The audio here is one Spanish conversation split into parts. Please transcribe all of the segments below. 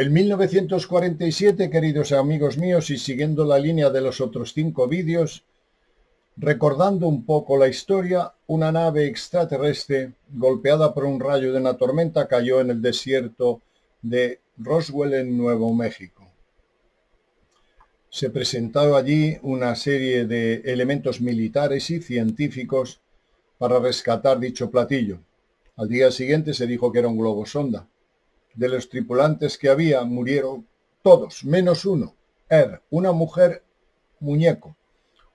En 1947, queridos amigos míos, y siguiendo la línea de los otros 5 vídeos, recordando un poco la historia, una nave extraterrestre golpeada por un rayo de una tormenta cayó en el desierto de Roswell, en Nuevo México. Se presentó allí una serie de elementos militares y científicos para rescatar dicho platillo. Al día siguiente se dijo que era un globo sonda. De los tripulantes que había, murieron todos, menos uno, una mujer muñeco,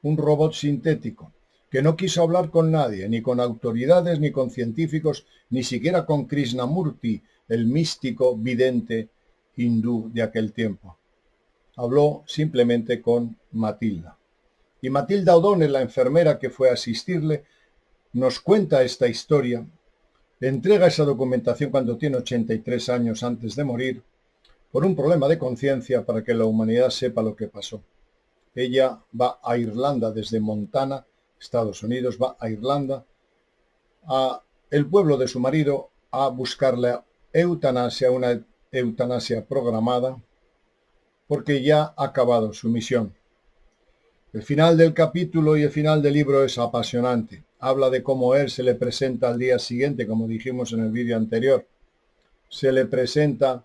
un robot sintético, que no quiso hablar con nadie, ni con autoridades, ni con científicos, ni siquiera con Krishnamurti, el místico vidente hindú de aquel tiempo. Habló simplemente con Matilda. Y Matilda O'Donnell, la enfermera que fue a asistirle, nos cuenta esta historia. Entrega esa documentación cuando tiene 83 años antes de morir, por un problema de conciencia, para que la humanidad sepa lo que pasó. Ella va a Irlanda desde Montana, Estados Unidos, va a Irlanda, a el pueblo de su marido, a buscar la eutanasia, una eutanasia programada, porque ya ha acabado su misión. El final del capítulo y el final del libro es apasionante. Habla de cómo él se le presenta al día siguiente, como dijimos en el vídeo anterior. Se le presenta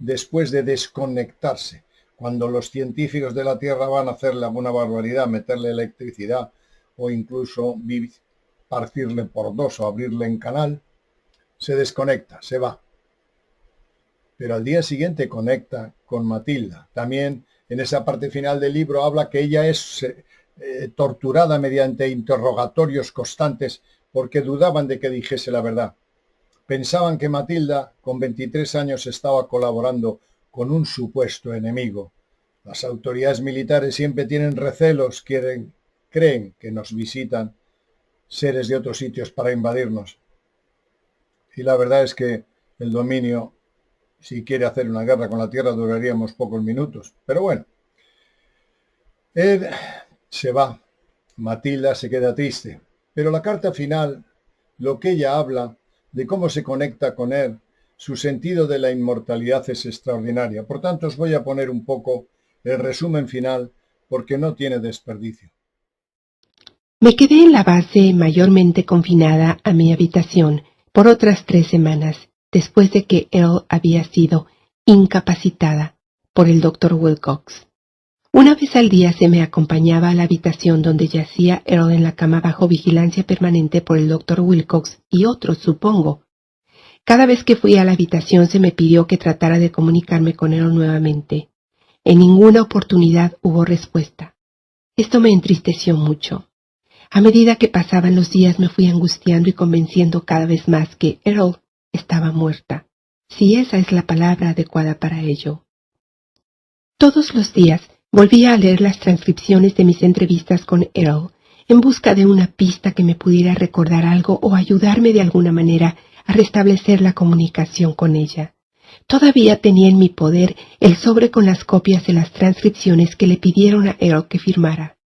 después de desconectarse, cuando los científicos de la Tierra van a hacerle alguna barbaridad, meterle electricidad o incluso partirle por dos o abrirle en canal, se desconecta, se va. Pero al día siguiente conecta con Matilda. También en esa parte final del libro habla que ella es torturada mediante interrogatorios constantes porque dudaban de que dijese la verdad. Pensaban que Matilda, con 23 años, estaba colaborando con un supuesto enemigo. Las autoridades militares siempre tienen recelos, creen que nos visitan seres de otros sitios para invadirnos. Y la verdad es que el dominio, si quiere hacer una guerra con la Tierra, duraríamos pocos minutos. Pero bueno, Ed se va, Matilda se queda triste. Pero la carta final, lo que ella habla de cómo se conecta con él, su sentido de la inmortalidad es extraordinaria. Por tanto, os voy a poner un poco el resumen final, porque no tiene desperdicio. Me quedé en la base mayormente confinada a mi habitación por otras 3 semanas, después de que Earl había sido incapacitada por el Dr. Wilcox. Una vez al día se me acompañaba a la habitación donde yacía Earl en la cama bajo vigilancia permanente por el Dr. Wilcox y otros, supongo. Cada vez que fui a la habitación se me pidió que tratara de comunicarme con Earl nuevamente. En ninguna oportunidad hubo respuesta. Esto me entristeció mucho. A medida que pasaban los días me fui angustiando y convenciendo cada vez más que Earl estaba muerta, si esa es la palabra adecuada para ello. Todos los días volvía a leer las transcripciones de mis entrevistas con Earl en busca de una pista que me pudiera recordar algo o ayudarme de alguna manera a restablecer la comunicación con ella. Todavía tenía en mi poder el sobre con las copias de las transcripciones que le pidieron a Earl que firmara.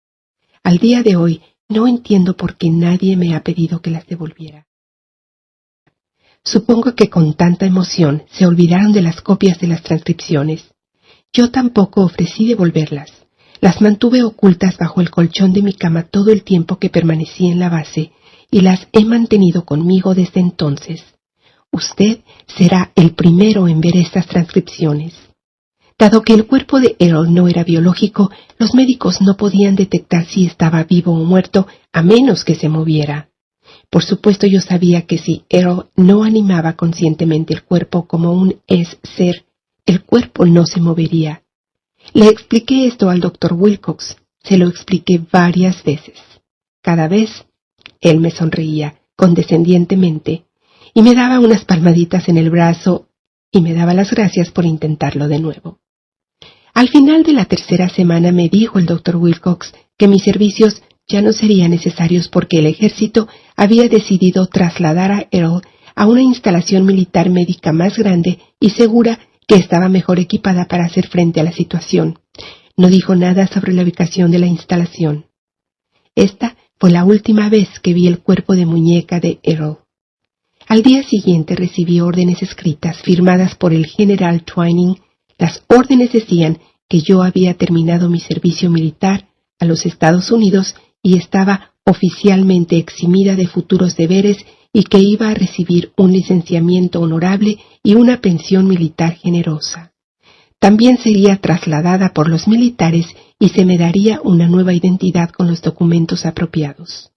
Al día de hoy no entiendo por qué nadie me ha pedido que las devolviera. Supongo que con tanta emoción se olvidaron de las copias de las transcripciones. Yo tampoco ofrecí devolverlas. Las mantuve ocultas bajo el colchón de mi cama todo el tiempo que permanecí en la base y las he mantenido conmigo desde entonces. Usted será el primero en ver estas transcripciones. Dado que el cuerpo de Earl no era biológico, los médicos no podían detectar si estaba vivo o muerto a menos que se moviera. Por supuesto, yo sabía que si Earl no animaba conscientemente el cuerpo como un ser, el cuerpo no se movería. Le expliqué esto al Dr. Wilcox. Se lo expliqué varias veces. Cada vez, él me sonreía condescendientemente y me daba unas palmaditas en el brazo y me daba las gracias por intentarlo de nuevo. Al final de la 3ª semana me dijo el Dr. Wilcox que mis servicios ya no serían necesarios porque el ejército había decidido trasladar a Earl a una instalación militar médica más grande y segura que estaba mejor equipada para hacer frente a la situación. No dijo nada sobre la ubicación de la instalación. Esta fue la última vez que vi el cuerpo de muñeca de Earl. Al día siguiente recibí órdenes escritas firmadas por el general Twining Las órdenes decían que yo había terminado mi servicio militar a los Estados Unidos y estaba oficialmente eximida de futuros deberes y que iba a recibir un licenciamiento honorable y una pensión militar generosa. También sería trasladada por los militares y se me daría una nueva identidad con los documentos apropiados.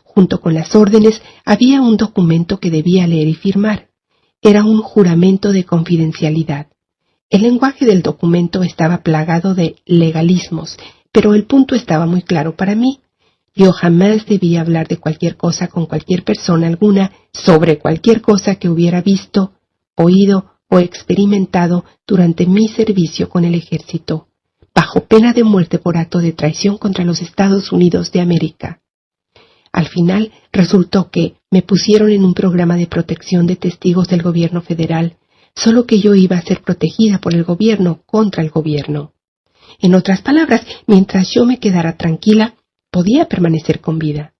Junto con las órdenes había un documento que debía leer y firmar. Era un juramento de confidencialidad. El lenguaje del documento estaba plagado de legalismos, pero el punto estaba muy claro para mí. Yo jamás debía hablar de cualquier cosa con cualquier persona alguna sobre cualquier cosa que hubiera visto, oído o experimentado durante mi servicio con el ejército, bajo pena de muerte por acto de traición contra los Estados Unidos de América. Al final resultó que me pusieron en un programa de protección de testigos del gobierno federal, solo que yo iba a ser protegida por el gobierno contra el gobierno. En otras palabras, mientras yo me quedara tranquila, podía permanecer con vida.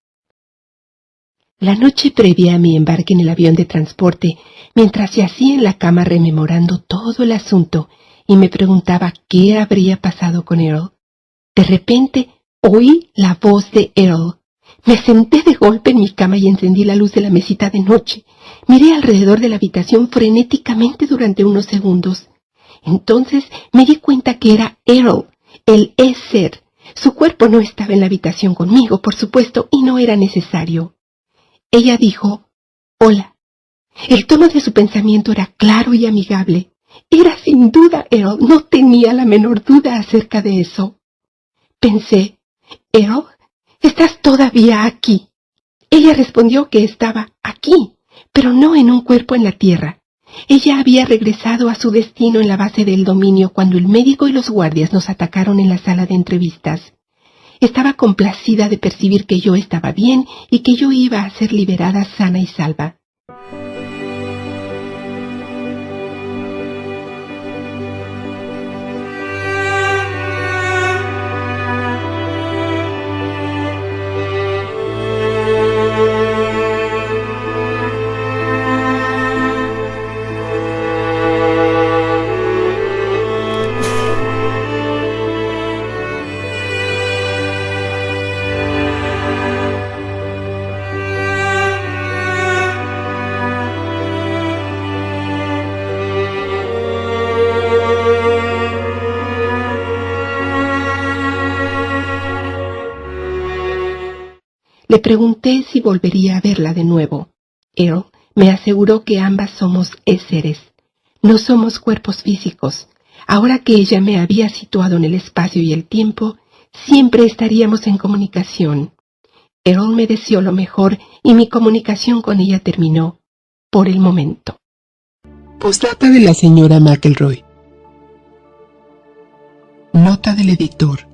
La noche previa a mi embarque en el avión de transporte, mientras yacía en la cama rememorando todo el asunto y me preguntaba qué habría pasado con Earl, de repente oí la voz de Earl. Me senté de golpe en mi cama y encendí la luz de la mesita de noche. Miré alrededor de la habitación frenéticamente durante unos segundos. Entonces me di cuenta que era Earl, el ser. Su cuerpo no estaba en la habitación conmigo, por supuesto, y no era necesario. Ella dijo, «Hola». El tono de su pensamiento era claro y amigable. Era sin duda Earl, no tenía la menor duda acerca de eso. Pensé, «Earl, ¿estás todavía aquí?» Ella respondió que estaba aquí, pero no en un cuerpo en la tierra. Ella había regresado a su destino en la base del dominio cuando el médico y los guardias nos atacaron en la sala de entrevistas. Estaba complacida de percibir que yo estaba bien y que yo iba a ser liberada sana y salva. Le pregunté si volvería a verla de nuevo. Earl me aseguró que ambas somos seres. No somos cuerpos físicos. Ahora que ella me había situado en el espacio y el tiempo, siempre estaríamos en comunicación. Earl me deseó lo mejor y mi comunicación con ella terminó, por el momento. Postdata de la señora McElroy. Nota del editor.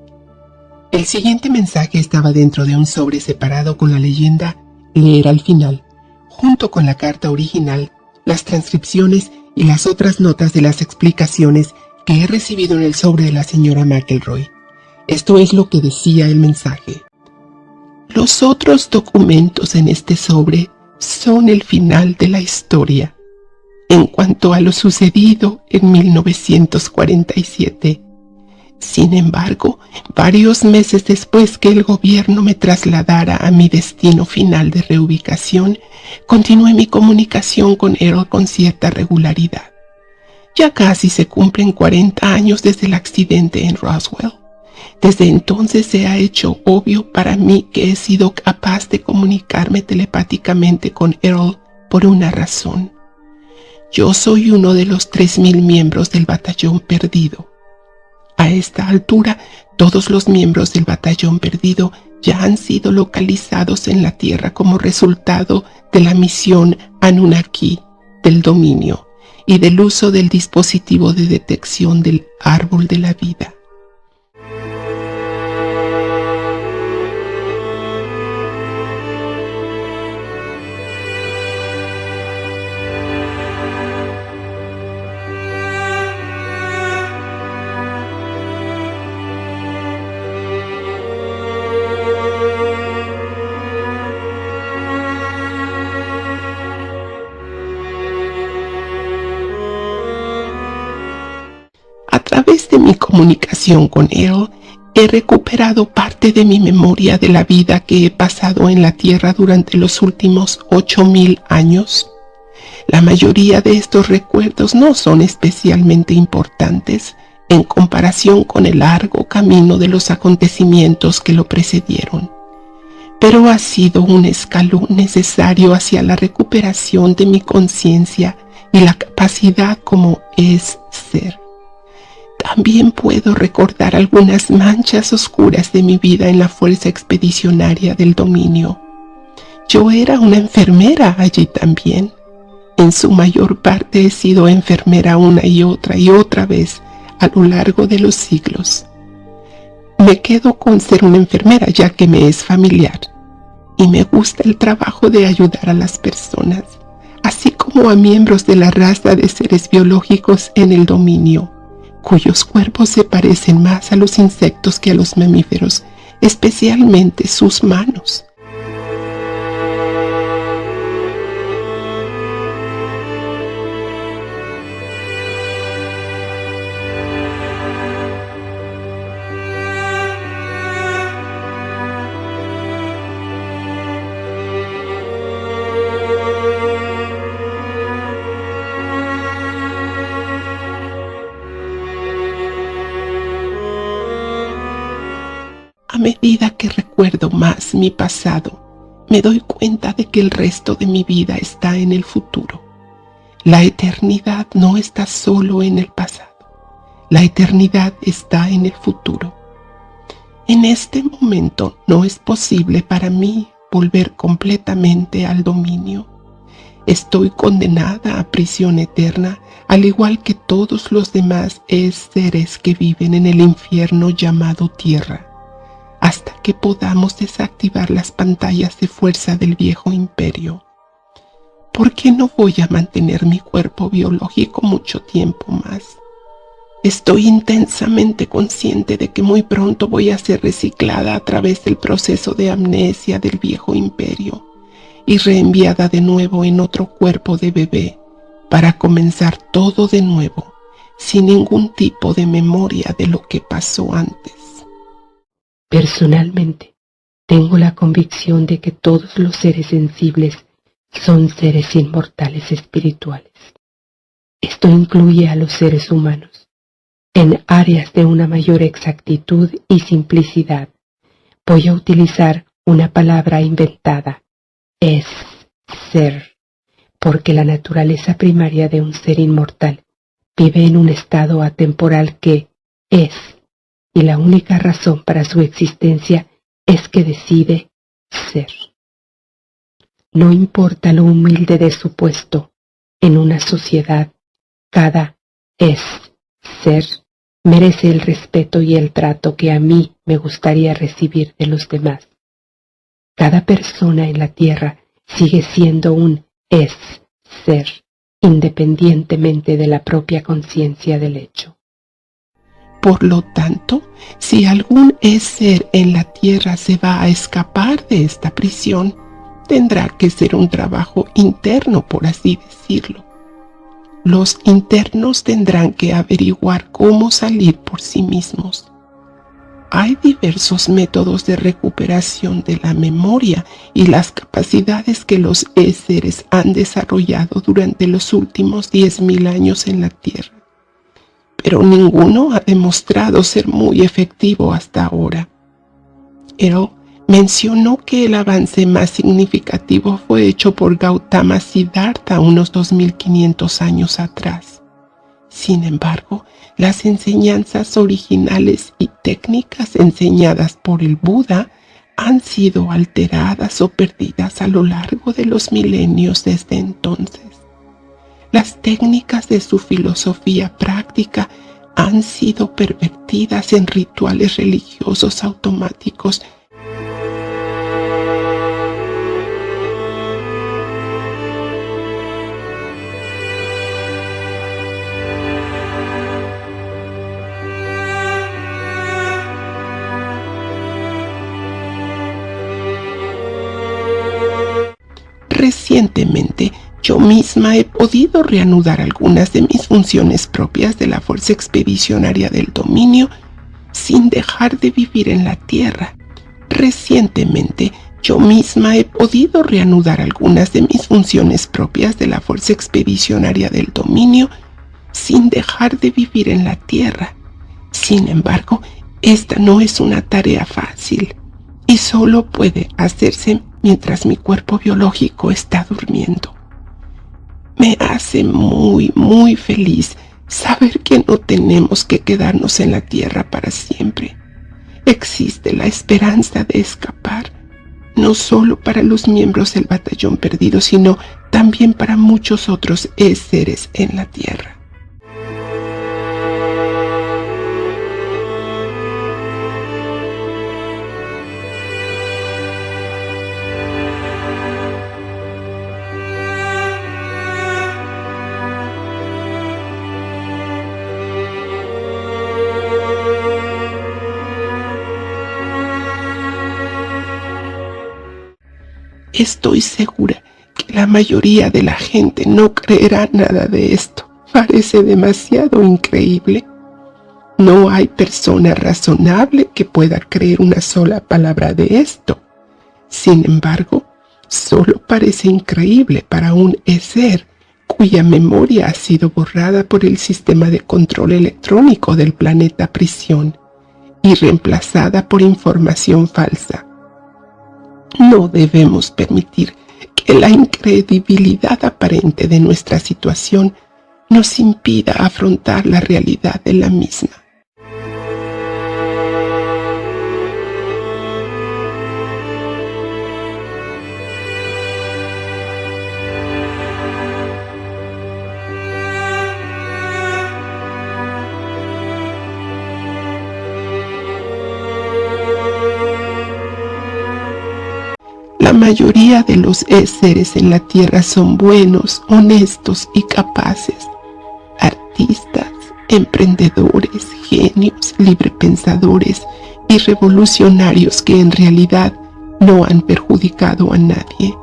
El siguiente mensaje estaba dentro de un sobre separado con la leyenda «Leer al final», junto con la carta original, las transcripciones y las otras notas de las explicaciones que he recibido en el sobre de la señora McElroy. Esto es lo que decía el mensaje. Los otros documentos en este sobre son el final de la historia. En cuanto a lo sucedido en 1947, sin embargo, varios meses después que el gobierno me trasladara a mi destino final de reubicación, continué mi comunicación con Earl con cierta regularidad. Ya casi se cumplen 40 años desde el accidente en Roswell. Desde entonces se ha hecho obvio para mí que he sido capaz de comunicarme telepáticamente con Earl por una razón. Yo soy uno de los 3,000 miembros del Batallón Perdido. A esta altura, todos los miembros del Batallón Perdido ya han sido localizados en la Tierra como resultado de la misión Anunnaki del dominio y del uso del dispositivo de detección del árbol de la vida. través de mi comunicación con Errol, he recuperado parte de mi memoria de la vida que he pasado en la Tierra durante los últimos 8000 años. La mayoría de estos recuerdos no son especialmente importantes en comparación con el largo camino de los acontecimientos que lo precedieron, pero ha sido un escalón necesario hacia la recuperación de mi conciencia y la capacidad como es ser. También puedo recordar algunas manchas oscuras de mi vida en la fuerza expedicionaria del dominio. Yo era una enfermera allí también. En su mayor parte he sido enfermera una y otra vez a lo largo de los siglos. Me quedo con ser una enfermera ya que me es familiar y me gusta el trabajo de ayudar a las personas, así como a miembros de la raza de seres biológicos en el dominio, cuyos cuerpos se parecen más a los insectos que a los mamíferos, especialmente sus manos. A medida que recuerdo más mi pasado, me doy cuenta de que el resto de mi vida está en el futuro. La eternidad no está solo en el pasado. La eternidad está en el futuro. En este momento no es posible para mí volver completamente al dominio. Estoy condenada a prisión eterna, al igual que todos los demás seres que viven en el infierno llamado tierra, hasta que podamos desactivar las pantallas de fuerza del viejo imperio. ¿Por qué no voy a mantener mi cuerpo biológico mucho tiempo más? Estoy intensamente consciente de que muy pronto voy a ser reciclada a través del proceso de amnesia del viejo imperio y reenviada de nuevo en otro cuerpo de bebé para comenzar todo de nuevo, sin ningún tipo de memoria de lo que pasó antes. Personalmente, tengo la convicción de que todos los seres sensibles son seres inmortales espirituales. Esto incluye a los seres humanos. En áreas de una mayor exactitud y simplicidad, voy a utilizar una palabra inventada, es ser, porque la naturaleza primaria de un ser inmortal vive en un estado atemporal que es, y la única razón para su existencia es que decide ser. No importa lo humilde de su puesto, en una sociedad, cada ser merece el respeto y el trato que a mí me gustaría recibir de los demás. Cada persona en la Tierra sigue siendo un ser, independientemente de la propia conciencia del hecho. Por lo tanto, si algún ser en la Tierra se va a escapar de esta prisión, tendrá que ser un trabajo interno, por así decirlo. Los internos tendrán que averiguar cómo salir por sí mismos. Hay diversos métodos de recuperación de la memoria y las capacidades que los seres han desarrollado durante los últimos 10.000 años en la Tierra, pero ninguno ha demostrado ser muy efectivo hasta ahora. Errol mencionó que el avance más significativo fue hecho por Gautama Siddhartha unos 2500 años atrás. Sin embargo, las enseñanzas originales y técnicas enseñadas por el Buda han sido alteradas o perdidas a lo largo de los milenios desde entonces. Las técnicas de su filosofía práctica han sido pervertidas en rituales religiosos automáticos Recientemente, Yo misma he podido reanudar algunas de mis funciones propias de la Fuerza Expedicionaria del Dominio sin dejar de vivir en la Tierra. Recientemente, yo misma he podido reanudar algunas de mis funciones propias de la Fuerza Expedicionaria del Dominio sin dejar de vivir en la Tierra. Sin embargo, esta no es una tarea fácil y solo puede hacerse mientras mi cuerpo biológico está durmiendo. Me hace muy feliz saber que no tenemos que quedarnos en la Tierra para siempre. Existe la esperanza de escapar, no solo para los miembros del Batallón Perdido, sino también para muchos otros seres en la Tierra. Estoy segura que la mayoría de la gente no creerá nada de esto. Parece demasiado increíble. No hay persona razonable que pueda creer una sola palabra de esto. Sin embargo, solo parece increíble para un ser cuya memoria ha sido borrada por el sistema de control electrónico del planeta prisión y reemplazada por información falsa. No debemos permitir que la incredibilidad aparente de nuestra situación nos impida afrontar la realidad de la misma. La mayoría de los seres en la Tierra son buenos, honestos y capaces. Artistas, emprendedores, genios, librepensadores y revolucionarios que en realidad no han perjudicado a nadie.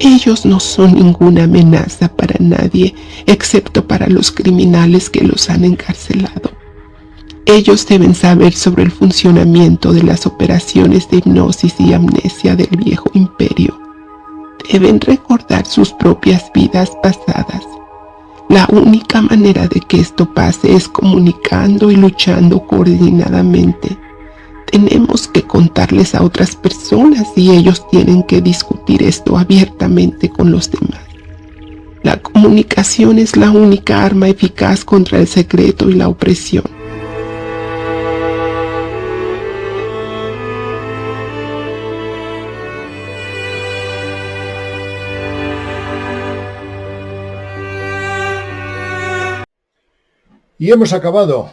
Ellos no son ninguna amenaza para nadie, excepto para los criminales que los han encarcelado. Ellos deben saber sobre el funcionamiento de las operaciones de hipnosis y amnesia del viejo imperio. Deben recordar sus propias vidas pasadas. La única manera de que esto pase es comunicando y luchando coordinadamente. Tenemos que contarles a otras personas y ellos tienen que discutir esto abiertamente con los demás. La comunicación es la única arma eficaz contra el secreto y la opresión. Y hemos acabado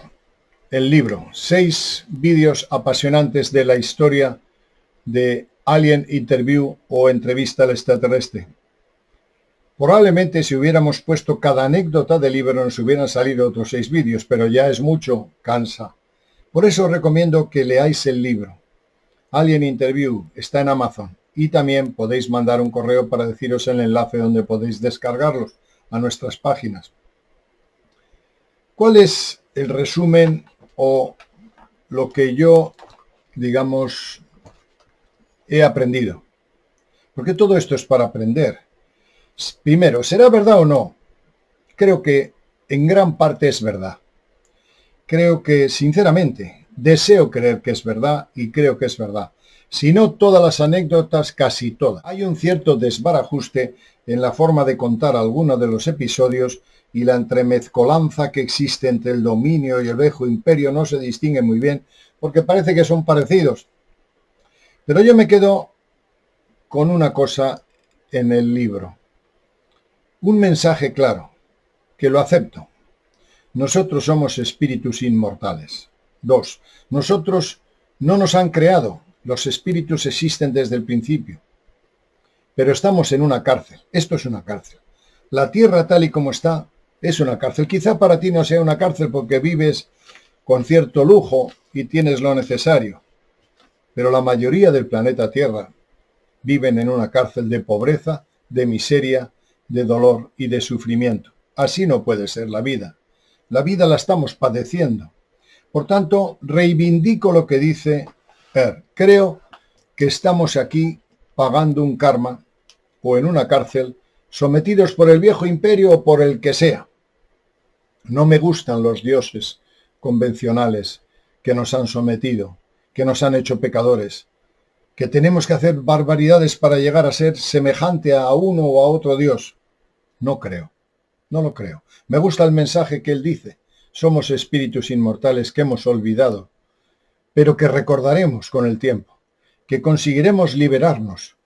el libro, 6 vídeos apasionantes de la historia de Alien Interview o Entrevista al Extraterrestre. Probablemente si hubiéramos puesto cada anécdota del libro nos hubieran salido otros 6 vídeos, pero ya es mucho, cansa. Por eso os recomiendo que leáis el libro. Alien Interview está en Amazon y también podéis mandar un correo para deciros el enlace donde podéis descargarlos a nuestras páginas. ¿Cuál es el resumen o lo que yo, digamos, he aprendido? Porque todo esto es para aprender. Primero, ¿será verdad o no? Creo que en gran parte es verdad. Creo que, sinceramente, deseo creer que es verdad y creo que es verdad. Si no todas las anécdotas, casi todas. Hay un cierto desbarajuste en la forma de contar algunos de los episodios y la entremezcolanza que existe entre el dominio y el viejo imperio no se distingue muy bien porque parece que son parecidos. Pero yo me quedo con una cosa en el libro. Un mensaje claro, que lo acepto. Nosotros somos espíritus inmortales. 2. Nosotros no nos han creado. Los espíritus existen desde el principio. Pero estamos en una cárcel. Esto es una cárcel. La Tierra tal y como está es una cárcel. Quizá para ti no sea una cárcel porque vives con cierto lujo y tienes lo necesario. Pero la mayoría del planeta Tierra viven en una cárcel de pobreza, de miseria, de dolor y de sufrimiento. Así no puede ser la vida. La vida la estamos padeciendo. Por tanto, reivindico lo que dice Creo que estamos aquí pagando un karma o en una cárcel, sometidos por el viejo imperio o por el que sea. No me gustan los dioses convencionales que nos han sometido, que nos han hecho pecadores, que tenemos que hacer barbaridades para llegar a ser semejante a uno o a otro dios. No creo, no lo creo. Me gusta el mensaje que él dice. Somos espíritus inmortales que hemos olvidado, pero que recordaremos con el tiempo, que conseguiremos liberarnos.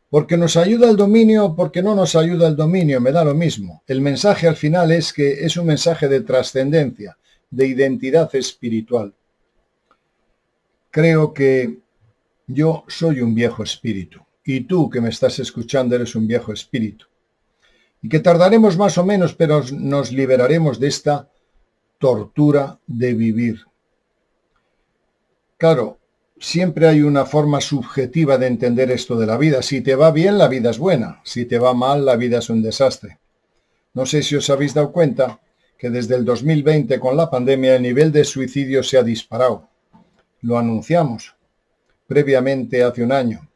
Porque nos ayuda el dominio, porque no nos ayuda el dominio, me da lo mismo. El mensaje al final es que es un mensaje de trascendencia, de identidad espiritual. Creo que yo soy un viejo espíritu, y tú que me estás escuchando eres un viejo espíritu. Y que tardaremos más o menos, pero nos liberaremos de esta tortura de vivir. Claro, siempre hay una forma subjetiva de entender esto de la vida. Si te va bien, la vida es buena. Si te va mal, la vida es un desastre. No sé si os habéis dado cuenta que desde el 2020 con la pandemia el nivel de suicidio se ha disparado. Lo anunciamos previamente hace un año.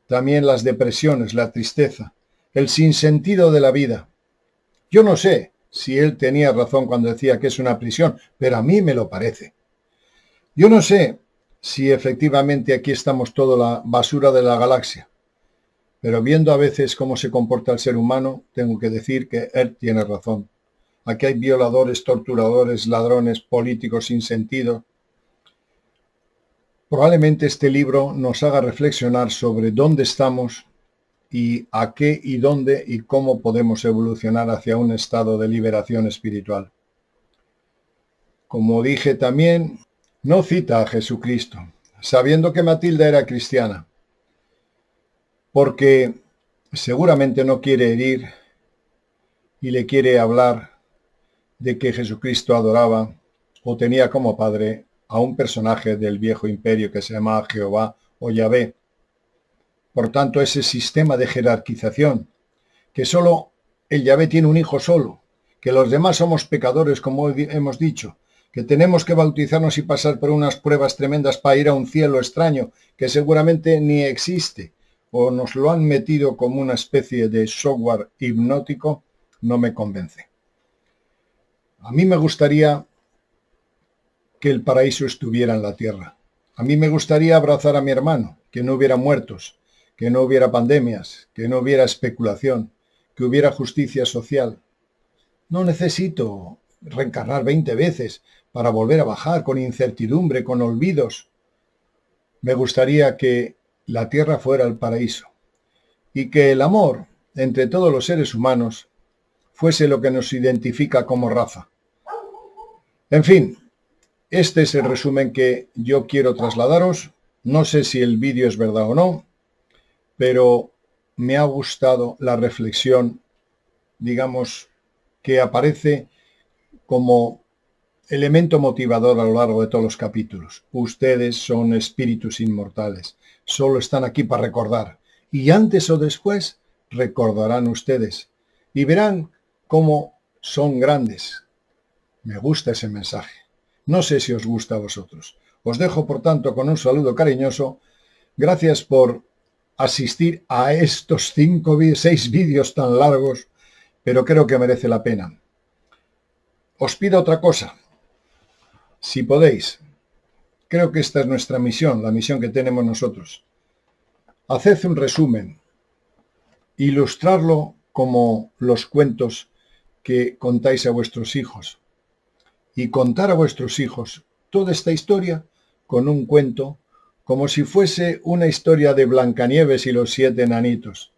También las depresiones, la tristeza, el sinsentido de la vida. Yo no sé si él tenía razón cuando decía que es una prisión, pero a mí me lo parece. Yo no sé si efectivamente aquí estamos toda la basura de la galaxia, pero viendo a veces cómo se comporta el ser humano, tengo que decir que él tiene razón. Aquí hay violadores, torturadores, ladrones, políticos sin sentido. Probablemente este libro nos haga reflexionar sobre dónde estamos y a qué y dónde y cómo podemos evolucionar hacia un estado de liberación espiritual. Como dije también, no cita a Jesucristo, sabiendo que Matilda era cristiana, porque seguramente no quiere herir y le quiere hablar de que Jesucristo adoraba o tenía como padre a un personaje del viejo imperio que se llamaba Jehová o Yahvé. Por tanto, ese sistema de jerarquización, que solo el Yahvé tiene un hijo solo, que los demás somos pecadores, como hemos dicho, que tenemos que bautizarnos y pasar por unas pruebas tremendas para ir a un cielo extraño, que seguramente ni existe, o nos lo han metido como una especie de software hipnótico, no me convence. A mí me gustaría que el paraíso estuviera en la tierra. A mí me gustaría abrazar a mi hermano, que no hubiera muertos, que no hubiera pandemias, que no hubiera especulación, que hubiera justicia social. No necesito reencarnar 20 veces para volver a bajar con incertidumbre, con olvidos. Me gustaría que la tierra fuera el paraíso y que el amor entre todos los seres humanos fuese lo que nos identifica como raza. En fin, este es el resumen que yo quiero trasladaros. No sé si el vídeo es verdad o no, pero me ha gustado la reflexión, digamos, que aparece como elemento motivador a lo largo de todos los capítulos. Ustedes son espíritus inmortales, solo están aquí para recordar, y antes o después recordarán ustedes, y verán cómo son grandes. Me gusta ese mensaje. No sé si os gusta a vosotros. Os dejo, por tanto, con un saludo cariñoso. Gracias por asistir a estos 6 vídeos tan largos, pero creo que merece la pena. Os pido otra cosa. Si podéis, creo que esta es nuestra misión, la misión que tenemos nosotros. Haced un resumen, ilustrarlo como los cuentos que contáis a vuestros hijos y contar a vuestros hijos toda esta historia con un cuento como si fuese una historia de Blancanieves y los 7 enanitos.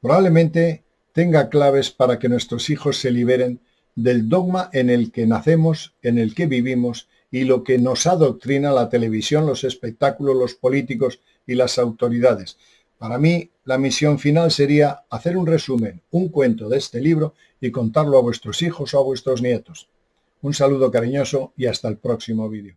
Probablemente tenga claves para que nuestros hijos se liberen del dogma en el que nacemos, en el que vivimos y lo que nos adoctrina la televisión, los espectáculos, los políticos y las autoridades. Para mí, la misión final sería hacer un resumen, un cuento de este libro y contarlo a vuestros hijos o a vuestros nietos. Un saludo cariñoso y hasta el próximo vídeo.